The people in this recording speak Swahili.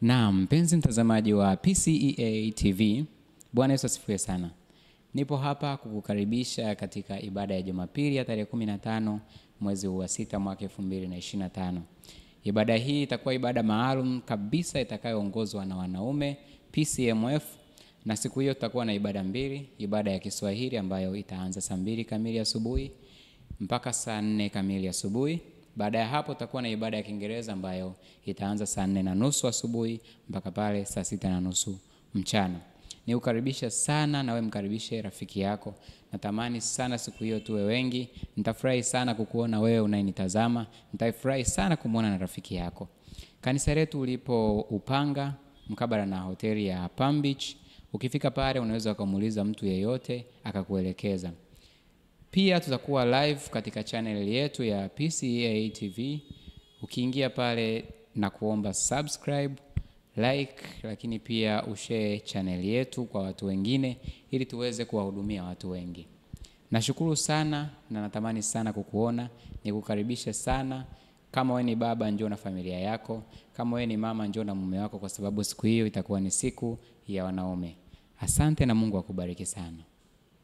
Naam, mpenzi mtazamaji wa PCEA TV, Bwana Yesu asifiwe sana. Nipo hapa kukukaribisha katika ibada ya Jumapili ya tarehe 15 mwezi wa 6 mwaka 2025. Ibada hii itakuwa ibada maalum kabisa itakayoongozwa na wanaume PCMF, na siku hiyo tutakuwa na ibada mbili, ibada ya Kiswahili ambayo itaanza saa 2 kamili asubuhi mpaka saa 4 kamili asubuhi. Baada ya hapo tutakuwa na ibada ya Kiingereza ambayo itaanza saa 4:30 asubuhi mpaka pale saa 6:30 mchana. Niukaribisha sana na wewe mkaribishe rafiki yako. Natamani sana siku hiyo tuwe wengi. Nitafurahi sana kukuona wewe unayenitazama. Nitafurahi sana kumuona na rafiki yako. Kanisa letu ulipo Upanga mkabala na hoteli ya Palm Beach. Ukifika pale unaweza kumuuliza mtu yeyote akakuelekeza. Pia tutakuwa live katika channel yetu ya PCEA TV. Ukiingia pale na kuomba subscribe, like, lakini pia ushare channel yetu kwa watu wengine ili tuweze kuwahudumia watu wengi. Nashukuru sana na natamani sana kukuona, nikukaribishe sana. Kama wewe ni baba, njoo na familia yako. Kama wewe ni mama, njoo na mume wako, kwa sababu siku hiyo itakuwa ni siku ya wanaume. Asante na Mungu akubariki sana.